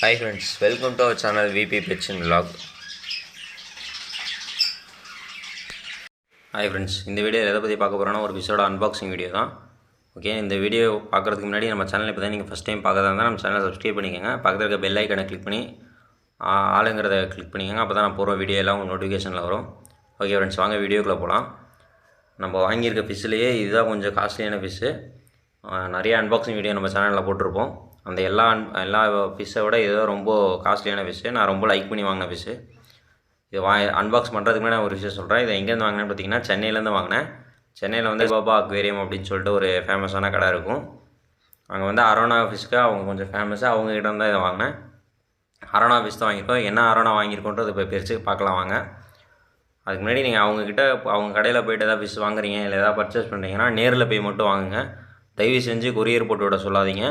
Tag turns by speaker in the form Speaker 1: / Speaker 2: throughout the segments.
Speaker 1: Hi friends, welcome to our channel VP Pets and Vlog. Hi friends, இந்த video எதை பற்றி பார்க்க போகிறோன்னா ஒரு பிஸோட அன்பாக்சிங் வீடியோ தான். ஓகே, இந்த வீடியோ பார்க்குறதுக்கு முன்னாடி நம்ம சேனல் இப்போ தான் நீங்கள் ஃபஸ்ட் டைம் பார்க்கறதா இருந்தால் நம்ம சேனலை சப்ஸ்கிரைப் பண்ணிக்கோங்க. பக்கத்தில் இருக்க பெல் ஐக்கனை கிளிக் பண்ணி ஆளுங்கிறத கிளிக் பண்ணிக்கோங்க. அப்போ தான் நான் போகிற வீடியோ எல்லாம் உங்களுக்கு நோட்டிஃபிகேஷனில் வரும். ஓகே ஃப்ரெண்ட்ஸ், வாங்க வீடியோக்குள்ளே போகலாம். நம்ம வாங்கியிருக்க ஃபிஷ்ஷிலேயே இதுதான் கொஞ்சம் காஸ்ட்லியான ஃபிஷ்ஷு. நிறைய அன்பாக்சிங் வீடியோ நம்ம சேனலில் போட்டிருப்போம். அந்த எல்லா ஃபிஷ்ஷை விட இதுதான் ரொம்ப காஸ்ட்லியான ஃபிஷ்ஷு. நான் ரொம்ப லைக் பண்ணி வாங்கின ஃபிஷ்ஷு. இது அன்பாக்ஸ் பண்ணுறதுக்கு முன்னாடி நான் ஒரு விஷயம் சொல்கிறேன். இதை எங்கேருந்து வாங்கினேன்னு பார்த்தீங்கன்னா சென்னையிலேருந்து வாங்கினேன். சென்னையில் வந்து பாபா அக்வேரியம் அப்படின்னு சொல்லிட்டு ஒரு ஃபேமஸான கடை இருக்கும். அங்கே வந்து அரோனா ஃபிஷ்க்கு அவங்க கொஞ்சம் ஃபேமஸு. அவங்ககிட்ட தான் இதை வாங்கினேன். அரோனா ஃபிஷ் தான் வாங்கியிருக்கோம். என்ன அரோனா வாங்கியிருக்கோன்றது இப்போ பிரித்து பார்க்கலாம் வாங்க. அதுக்கு முன்னாடி நீங்கள் அவங்கக்கிட்ட அவங்க கடையில் போய்ட்டு எதாவது ஃபிஷ் வாங்குறீங்க இல்லை எதாவது பர்ச்சேஸ் பண்ணுறீங்கன்னா நேரில் போய் மட்டும் வாங்குங்க. தயவு செஞ்சு கொரியர் போட்டு விட சொல்லாதீங்க.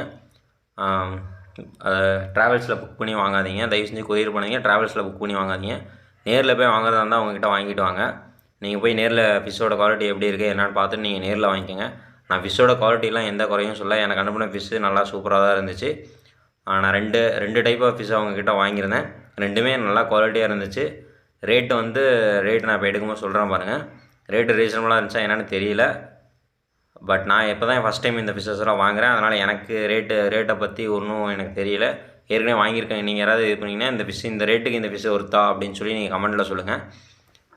Speaker 1: ட்ராவல்ஸில் புக் பண்ணி வாங்காதீங்க. தயவு செஞ்சு கொரியர் பண்ணுங்க. ட்ராவல்ஸில் புக் பண்ணி வாங்காதீங்க. நேரில் போய் வாங்குறதா இருந்தால் அவங்ககிட்ட வாங்கிட்டு வாங்க. நீங்கள் போய் நேரில் ஃபிஷ்ஷோட குவாலிட்டி எப்படி இருக்குது என்னென்னு பார்த்துட்டு நீங்கள் நேரில் வாங்கிக்கோங்க. நான் ஃபிஷ்ஷோட குவாலிட்டிலாம் எந்த குறையும் சொல்ல. எனக்கு அனுப்பின ஃபிஷ்ஷு நல்லா சூப்பராக தான் இருந்துச்சு. நான் ரெண்டு டைப் ஆஃப் ஃபிஷ் அவங்கக்கிட்ட வாங்கியிருந்தேன். ரெண்டுமே நல்லா குவாலிட்டியாக இருந்துச்சு. ரேட்டு நான் இப்போ எடுக்கும்போது சொல்கிறேன் பாருங்கள். ரேட்டு ரீசனபுளாக இருந்துச்சா என்னென்னு தெரியல. பட் நான் இப்போ தான் ஃபஸ்ட் டைம் இந்த ஃபிஷ்ஷஸ்லாம் வாங்குகிறேன். அதனால் எனக்கு ரேட்டை பற்றி ஒன்றும் எனக்கு தெரியல. ஏற்கனவே வாங்கியிருக்கேன். நீங்கள் யாராவது இது பண்ணிங்கன்னா இந்த ரேட்டுக்கு இந்த ஃபிஷ் ஒர்த்தா அப்படின்னு சொல்லி நீங்கள் கமெண்ட்டில் சொல்லுங்கள்.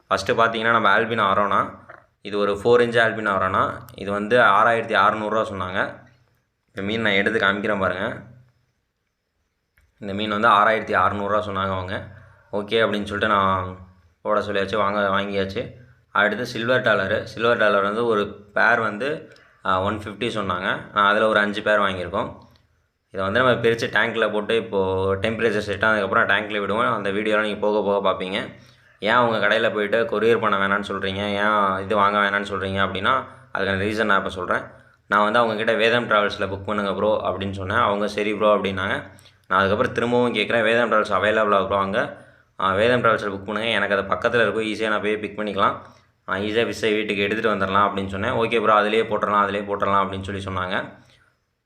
Speaker 1: ஃபஸ்ட்டு பார்த்தீங்கன்னா நம்ம ஆல்பினோ அரோனா. இது ஒரு 4 இன்ச் ஆல்பினோ அரோனா. இது வந்து 6600 சொன்னாங்க. இந்த மீன் நான் எடுத்து காமிக்கிறேன் பாருங்கள். இந்த மீன் வந்து 6600 சொன்னாங்க அவங்க. ஓகே அப்படின்னு சொல்லிட்டு நான் போட சொல்லியாச்சு, வாங்கியாச்சு. அடுத்து சில்வர் டாலர் வந்து ஒரு பேர் வந்து 150 சொன்னாங்க. நான் அதில் ஒரு 5 பேர் வாங்கியிருக்கோம். இதை வந்து நம்ம பிரித்து டேங்க்கில் போட்டு இப்போது டெம்பரேச்சர் செட் ஆனதுக்கப்புறம் டேங்க்கில் விடுவோம். அந்த வீடியோலாம் நீங்கள் போக பார்ப்பீங்க. ஏன் அவங்க கடையில் போய்ட்டு கொரியர் பண்ண வேணான்னு சொல்கிறீங்க, ஏன் இது வாங்க வேணான்னு சொல்கிறீங்க அப்படின்னா அதுக்கான ரீசன் நான் இப்போ சொல்கிறேன். நான் வந்து அவங்கக்கிட்ட வேதம் ட்ராவல்ஸில் புக் பண்ணுங்க ப்ரோ அப்படின்னு சொன்னேன். அவங்க சரி ப்ரோ அப்படின்னாங்க. நான் அதுக்கப்புறம் திரும்பவும் கேட்குறேன், வேதம் ட்ராவல்ஸ் அவைலபிளாக ப்ரோ அங்கே வேதம் ட்ராவல்ஸில் புக் பண்ணுங்கள், எனக்கு அது பக்கத்தில் இருக்கும், ஈஸியாக நான் போய் பிக் பண்ணிக்கலாம், ஈஸியாக ஃபிஷ்ஷை வீட்டுக்கு எடுத்துகிட்டு வந்துடலாம் அப்படின்னு சொன்னேன். ஓகே ப்ரோ அதிலே போட்டுடலாம் அப்படின்னு சொல்லி சொன்னாங்க.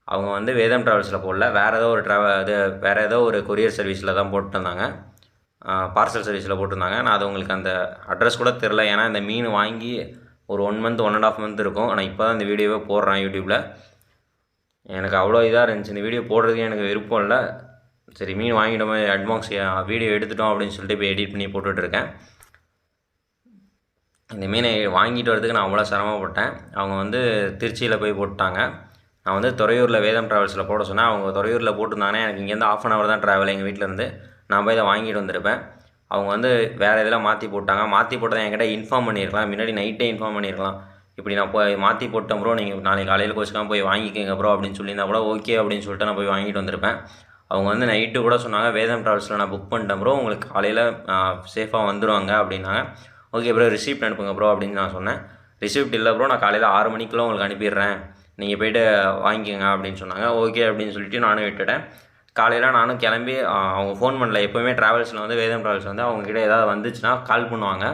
Speaker 1: அவங்க வந்து வேதம் ட்ராவல்ஸில் போடல, வேறு ஏதோ ஒரு கொரியர் சர்வீஸில் தான் போட்டுருந்தாங்க. பார்சல் சர்வீஸில் போட்டிருந்தாங்க. நான் அது உங்களுக்கு அந்த அட்ரஸ் கூட தெரில. ஏன்னா இந்த மீன் வாங்கி ஒரு 1 மந்த் 1.5 மந்த் இருக்கும். ஆனால் இப்போ தான் இந்த வீடியோவே போடுறேன் யூடியூப்பில். எனக்கு அவ்வளோ இதாக இருந்துச்சு. இந்த வீடியோ போடுறதுக்கு எனக்கு விருப்பம் இல்லை. சரி, மீன் வாங்கிட்டோமே, அட்வான்ஸ் வீடியோ எடுத்துட்டோம் அப்படின்னு சொல்லிட்டு இப்போ எடிட் பண்ணி போட்டுட்ருக்கேன். இந்த மீனை வாங்கிட்டு வரதுக்கு நான் அவ்வளோ சிரமப்பட்டேன். அவங்க வந்து திருச்சியில் போய் போட்டாங்க. நான் வந்து துறையூரில் வேதம் ட்ராவல்ஸில் போட சொன்னேன். அவங்க துறையூரில் போட்டிருந்தாங்கன்னா எனக்கு இங்கேருந்து 1/2 hour தான் ட்ராவல் எங்கள் வீட்டிலேருந்து. நான் போய் இதை வாங்கிட்டு வந்திருப்பேன். அவங்க வந்து வேறு இதெல்லாம் மாற்றி போட்டாங்க. மாற்றி போட்டதை என்கிட்ட இன்ஃபார்ம் பண்ணியிருக்கலாம். முன்னாடி நைட்டே இன்ஃபார்ம் பண்ணியிருக்கலாம். இப்படி நான் போய் மாற்றி போட்டேன் ப்ரோ, நீங்கள் நாளைக்கு காலையில் கோச்சிக்காமல் போய் வாங்கிக்கோங்க ப்ரோ அப்படின்னு சொல்லியிருந்தா கூட ஓகே அப்படின்னு சொல்லிட்டு நான் போய் வாங்கிட்டு வந்திருப்பேன். அவங்க வந்து நைட்டு கூட சொன்னாங்க, வேதம் ட்ராவல்ஸில் நான் புக் பண்ணிட்டேன் ப்ரோ, உங்களுக்கு காலையில் சேஃபாக வந்துடுவாங்க அப்படின்னாங்க. ஓகே ப்ரோ, ரிசிப்ட் அனுப்புங்க ப்ரோ அப்படின்னு நான் சொன்னேன். ரிசிப்ட் இல்லை ப்ரோ, நான் காலையில் 6 மணிக்குள்ளே உங்களுக்கு அனுப்பிடுறேன், நீங்கள் போய்ட்டு வாங்கிக்கோங்க அப்படின்னு சொன்னாங்க. ஓகே அப்படின்னு சொல்லிட்டு நானும் விட்டுட்டேன். காலையில் நானும் கிளம்பி அவங்க ஃபோன் பண்ணல. எப்போவுமே ட்ராவல்ஸில் வந்து வேதம் ட்ராவல்ஸ் வந்து அவங்கக்கிட்ட ஏதாவது வந்துச்சுன்னா கால் பண்ணுவாங்க.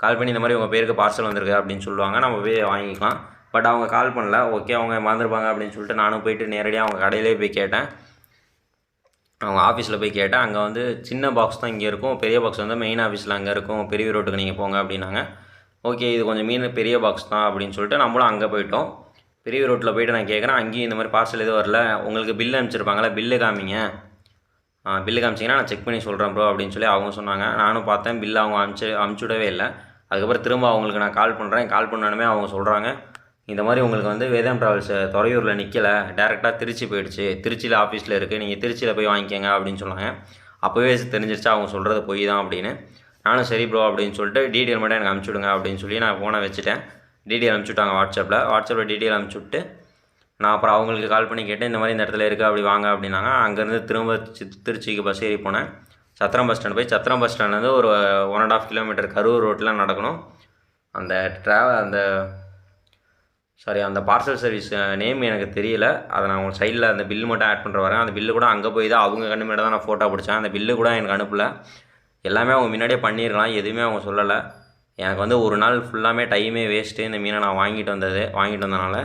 Speaker 1: கால் பண்ணி இந்த மாதிரி உங்கள் பேருக்கு பார்சல் வந்திருக்கு அப்படின்னு சொல்லுவாங்க, நம்ம போய் வாங்கிக்கலாம். பட் அவங்க கால் பண்ணல. ஓகே, அவங்க மறந்துருப்பாங்க அப்படின்னு சொல்லிட்டு நானும் போய்ட்டு நேரடியாக அவங்க கடையிலே போய் கேட்டேன். அவங்க ஆஃபீஸில் போய் கேட்டேன். அங்கே வந்து சின்ன பாக்ஸ் தான் இங்கே இருக்கும், பெரிய பாக்ஸ் வந்து மெயின் ஆஃபீஸில் அங்கே இருக்கும், பெரிய ரோட்டுக்கு நீங்கள் போங்க அப்படின்னாங்க. ஓகே, இது கொஞ்சம் மீன் பெரிய பாக்ஸ் தான் அப்படின்னு சொல்லிட்டு நம்மளும் அங்கே போயிட்டோம். பெரிய ரோட்டில் போய்ட்டு நான் கேட்குறேன், அங்கேயும் இந்த மாதிரி பார்சல் எதுவும் வரல, உங்களுக்கு பில்லு அனுப்பிச்சிருப்பாங்களா, பில்லு காமிங்க, பில்லு காமிச்சிங்கன்னா நான் செக் பண்ணி சொல்கிறேன் ப்ரோ அப்படின்னு சொல்லி அவங்க சொன்னாங்க. நானும் பார்த்தேன், பில்லு அவங்க அனுப்பிச்சுடவே இல்லை. அதுக்கப்புறம் திரும்ப அவங்களுக்கு நான் கால் பண்ணுறேன். கால் பண்ணணுமே அவங்க சொல்கிறாங்க, இந்த மாதிரி உங்களுக்கு வந்து வேதம் ட்ராவல்ஸ் துறையூரில் நிற்கலை, டேரெக்டாக திருச்சி போயிடுச்சு, திருச்சியில் ஆஃபீஸில் இருக்குது, நீங்கள் திருச்சியில் போய் வாங்கிக்கோங்க அப்படின்னு சொன்னாங்க. அப்போவே தெரிஞ்சிருச்சா அவங்க சொல்கிறது பொய் தான் அப்படின்னு. நானும் சரி ப்ரோ அப்படின்னு சொல்லிட்டு டீட்டெயில் மட்டும் எனக்கு அனுப்பிச்சுடுங்க அப்படின்னு சொல்லி நான் ஃபோனை வச்சுட்டேன். டீட்டெயில் அனுப்பிச்சுட்டாங்க வாட்ஸ்அப்பில் டீட்டெயில் அனுப்பிச்சுட்டு நான் அப்புறம் அவங்களுக்கு கால் பண்ணி கேட்டேன், இந்த மாதிரி இந்த இடத்துல இருக்குது அப்படி வாங்க அப்படின்னாங்க. அங்கேருந்து திரும்ப திருச்சிக்கு பஸ் ஏறி போனேன். சத்திரம் பஸ் ஸ்டாண்ட் போய் சத்திரம் பஸ் ஸ்டாண்ட்லேருந்து ஒரு 1.5 கிலோமீட்டர் கரூர் ரோட்டில் நடக்கணும். அந்த பார்சல் சர்வீஸ் நேம் எனக்கு தெரியல. அதை நான் உங்கள் சைடில் அந்த பில்லு மட்டும் ஆட் பண்ணுற வரேன். அந்த பில்லு கூட அங்கே போய் தான் அவங்க கண்டுபிடிச்சா தான் நான் ஃபோட்டோ பிடிச்சேன். அந்த பில்லு கூட எனக்கு அனுப்பலை. எல்லாமே அவங்க முன்னாடியே பண்ணியிருக்கலாம், எதுவுமே அவங்க சொல்லலை. எனக்கு வந்து ஒரு நாள் ஃபுல்லாமே டைமே வேஸ்ட்டு. இந்த மீனை நான் வாங்கிட்டு வந்ததுனால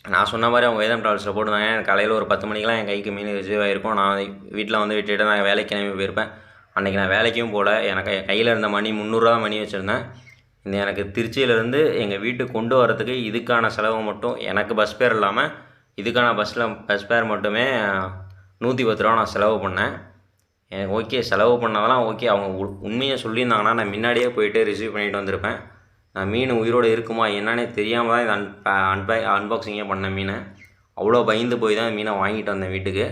Speaker 1: நான் சொன்ன மாதிரி அவங்க வேதம் ட்ராவல்ஸில் போட்டுருந்தாங்க. எனக்கு காலையில் ஒரு 10 மணிக்கெலாம் என் கைக்கு மீன் ரிசீவ் ஆகிருக்கும். நான் வீட்டில் வந்து விட்டுட்டு நான் வேலைக்கு கிளம்பி போயிருப்பேன். அன்றைக்கி நான் வேலைக்கும் போகல. எனக்கு கையில் இருந்த மணி 300 தான் மணி வச்சுருந்தேன். இந்த எனக்கு திருச்சியிலேருந்து எங்கள் வீட்டுக்கு கொண்டு வரதுக்கு இதுக்கான செலவு மட்டும் எனக்கு பஸ் ஃபேர் இல்லாமல் இதுக்கான பஸ் ஃபேர் மட்டுமே 110 ரூபா நான் செலவு பண்ணேன். எனக்கு ஓகே, செலவு பண்ணதெல்லாம் ஓகே. அவங்க உண்மையை சொல்லியிருந்தாங்கன்னா நான் முன்னாடியே போயிட்டு ரிசீவ் பண்ணிட்டு வந்திருப்பேன். நான் மீன் உயிரோடு இருக்குமா என்னன்னே தெரியாமல் தான் இதை அன்பாக்சிங்கே பண்ணேன் மீனை. அவ்வளோ பயந்து போய் தான் மீனை வாங்கிட்டு வந்தேன் வீட்டுக்கு.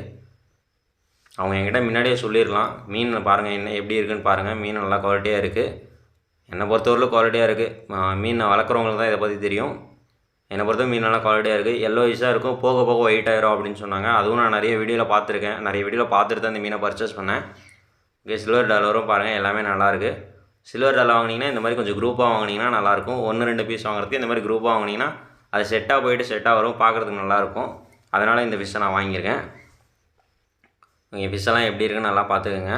Speaker 1: அவங்க என்கிட்ட முன்னாடியே சொல்லியிருக்கலாம், மீன் பாருங்கள் என்ன எப்படி இருக்குன்னு பாருங்கள், மீன் நல்லா குவாலிட்டியாக இருக்குது. என்னை பொறுத்தவரையிலும் குவாலிட்டியாக இருக்குது. மீன் வளர்க்குறவங்களுக்கு தான் இதை பற்றி தெரியும். என்னை பொறுத்த மீன் நல்லா குவாலிட்டியாக இருக்குது. எல்லோயிஷாக இருக்கும், போக போக ஒயிட் ஆயிரும் அப்படின்னு சொன்னாங்க. அதுவும் நான் நிறைய வீடியோவில் பார்த்துருக்கேன். நிறைய வீடியோவில் பார்த்துட்டு தான் இந்த மீனை பர்ச்சேஸ் பண்ணேன். ஓகே, சில்வர் டாலரும் பாருங்கள் எல்லாமே நல்லாயிருக்கு. சில்வர் டாலர் வாங்கினீங்கன்னா இந்த மாதிரி கொஞ்சம் குரூப்பாக வாங்கினீங்கன்னா நல்லாயிருக்கும். 1-2 பீஸ் வாங்குறதுக்கு இந்த மாதிரி குரூப்பாக வாங்கினீங்கன்னா அது செட்டாக போயிட்டு செட்டாக வரும், பார்க்குறதுக்கு நல்லாயிருக்கும். அதனால் இந்த ஃபிஷ்ஷை நான் வாங்கியிருக்கேன். நீங்கள் ஃபிஷ்ஷெல்லாம் எப்படி இருக்குன்னு நல்லா பார்த்துக்கோங்க.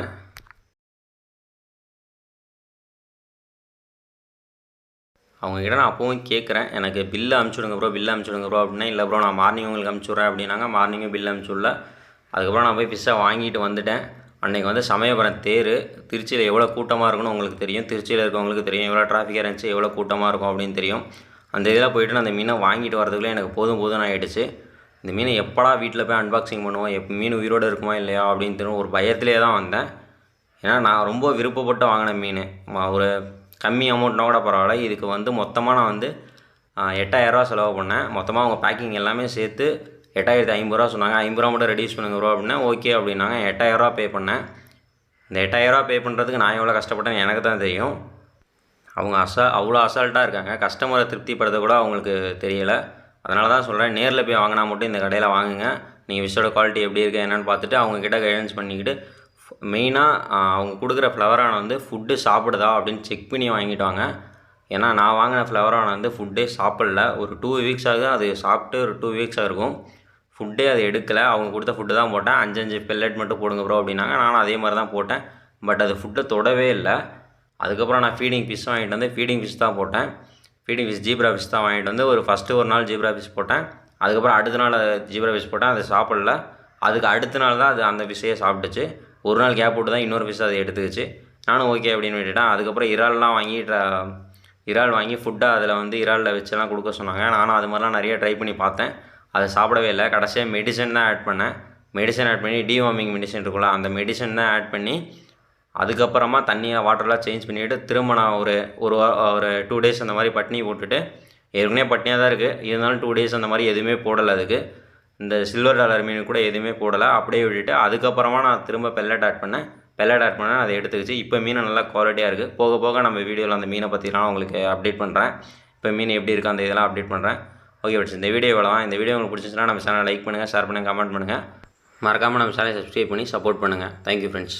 Speaker 1: அவங்கக்கிட்ட நான் அப்பவும் கேட்குறேன், எனக்கு பில்லு அனுப்பிச்சுடுங்க ப்ரோ அப்படின்னா, இல்லை ப்ரோ நான் மார்னிங் உங்களுக்கு அனுப்பிச்சுட்றேன் அப்படின்னாங்க. மார்னிங்கும் பில்லு அனுப்பிச்சுடல. அதுக்கப்புறம் நான் போய் ஃபிஷ்ஷை வாங்கிட்டு வந்துட்டேன். அன்றைக்கி வந்து சமயபுரம் தேர். திருச்சியில் எவ்வளோ கூட்டமாக இருக்குன்னு உங்களுக்கு தெரியும். திருச்சியில் இருக்கவங்களுக்கு தெரியும் எவ்வளோ டிராஃபிக்காக இருந்துச்சு, எவ்வளோ கூட்டமாக இருக்கும் அப்படின்னு தெரியும். அந்த இதில் போய்ட்டு நான் அந்த மீனை வாங்கிட்டு வரதுக்குள்ளே எனக்கு போதும் ஆகிடுச்சு. இந்த மீனை எப்படா வீட்டில் போய் அன்பாக்சிங் பண்ணுவோம், மீன் உயிரோடு இருக்குமா இல்லையா அப்படின்னு தெரியும் ஒரு பயத்திலே தான் வந்தேன். ஏன்னா நான் ரொம்ப விருப்பப்பட்டு வாங்கின மீன். ஒரு கம்மி அமௌண்ட்னா கூட பரவாயில்ல. இதுக்கு வந்து மொத்தமாக நான் வந்து 8000 ரூபா செலவு பண்ணேன். மொத்தமாக அவங்க பேக்கிங் எல்லாமே சேர்த்து 8050 ரூபா சொன்னாங்க. 50 ரூபா மட்டும் ரெடியூஸ் பண்ணுங்க ப்ரோ அப்படின்னா ஓகே அப்படின்னாங்க. 8000 ரூபா பே பண்ணேன். இந்த 8000 ரூபா பே பண்ணுறதுக்கு நான் எவ்வளோ கஷ்டப்பட்டேன்னு எனக்கு தான் தெரியும். அவங்க அவ்வளோ அசால்ட்டாக இருக்காங்க. கஸ்டமரை திருப்திப்படுத்த கூட அவங்களுக்கு தெரியலை. அதனால தான் சொல்கிறேன், நேரில் போய் வாங்கினா மட்டும் இந்த கடையில் வாங்குங்க. நீங்கள் ஃபிஷ்ஷோட குவாலிட்டி எப்படி இருக்குது என்னென்னு பார்த்துட்டு அவங்கக்கிட்ட கைடன்ஸ் பண்ணிக்கிட்டு மெயினாக அவங்க கொடுக்குற ஃப்ளவரான வந்து ஃபுட்டு சாப்பிடுதா அப்படின்னு செக் பண்ணி வாங்கிட்டு வாங்க. ஏன்னா நான் வாங்கின ஃப்ளவரான வந்து ஃபுட்டே சாப்பிடல. ஒரு 2 வீக்ஸ் ஆகுது அது சாப்பிட்டு. ஒரு 2 வீக்ஸாக இருக்கும். ஃபுட்டே அது எடுக்கலை. அவங்க கொடுத்த ஃபுட்டு தான் போட்டேன். 5 பெல்லட் மட்டும் போடுங்க ப்ரோ அப்படின்னாங்க. நானும் அதே மாதிரி தான் போட்டேன். பட் அது ஃபுட்டை தொடவே இல்லை. அதுக்கப்புறம் நான் ஃபீடிங் ஃபிஷ் வாங்கிட்டு வந்து ஃபீடிங் ஃபிஷ் தான் போட்டேன். ஃபீடிங் ஃபிஷ் ஜீப்ரா ஃபிஷ் தான் வாங்கிட்டு வந்து ஃபஸ்ட்டு ஒரு நாள் ஜீப்ரா ஃபிஷ் போட்டேன். அதுக்கப்புறம் அடுத்த நாள் ஜீப்ரா ஃபிஷ் போட்டேன். அது சாப்பிடல. அதுக்கு அடுத்த நாள் தான் அது அந்த ஃபிஷ்ஷையே சாப்பிட்டுச்சு. ஒரு நாள் கேப் விட்டு தான் இன்னொரு ஃபிஷ் அதை எடுத்துக்கிச்சு. நானும் ஓகே அப்படின்னு விட்டுட்டேன். அதுக்கப்புறம் இறால் வாங்கி ஃபுட்டாக அதில் வந்து இறாலில் வச்செல்லாம் கொடுக்க சொன்னாங்க. நானும் அது மாதிரிலாம் நிறைய ட்ரை பண்ணி பார்த்தேன். அதை சாப்பிடவே இல்லை. கடைசியாக மெடிசன் தான் ஆட் பண்ணேன். மெடிசன் ஆட் பண்ணி டிவார்மிங் மெடிசன் இருக்குல்ல, அந்த மெடிசன் தான் ஆட் பண்ணி அதுக்கப்புறமா வாட்டர்லாம் சேஞ்ச் பண்ணிவிட்டு திரும்ப நான் ஒரு 2 டேஸ் அந்த மாதிரி பட்னி போட்டுட்டு, ஏற்கனவே பட்னியாக தான் இருக்குது, இருந்தாலும் 2 டேஸ் அந்த மாதிரி எதுவுமே போடலை. அதுக்கு இந்த சில்வர் டாலர் மீன் கூட எதுவுமே போடலை. அப்படியே விட்டுட்டு அதுக்கப்புறமா நான் திரும்ப பெல்லட் ஆட் பண்ணேன். அதை எடுத்துக்கிச்சு. இப்போ மீன் நல்லா குவாலிட்டியாக இருக்குது. போக போக நம்ம வீடியோவில் அந்த மீனை பற்றிலாம் உங்களுக்கு அப்டேட் பண்ணுறேன். இப்போ மீன் எப்படி இருக்குது அந்த இதெல்லாம் அப்டேட் பண்ணுறேன். ஓகே ஃப்ரெண்ட்ஸ், இந்த வீடியோ இவ்வளோதான். இந்த வீடியோ உங்களுக்கு பிடிச்சிச்சுன்னா நம்ம சேனலை லைக் பண்ணுங்கள், ஷேர் பண்ணுங்கள், கமெண்ட் பண்ணுங்கள். மறக்காமல் நம்ம சேனலை சப்ஸ்கிரைப் பண்ணி சப்போர்ட் பண்ணுங்கள். Thank you friends.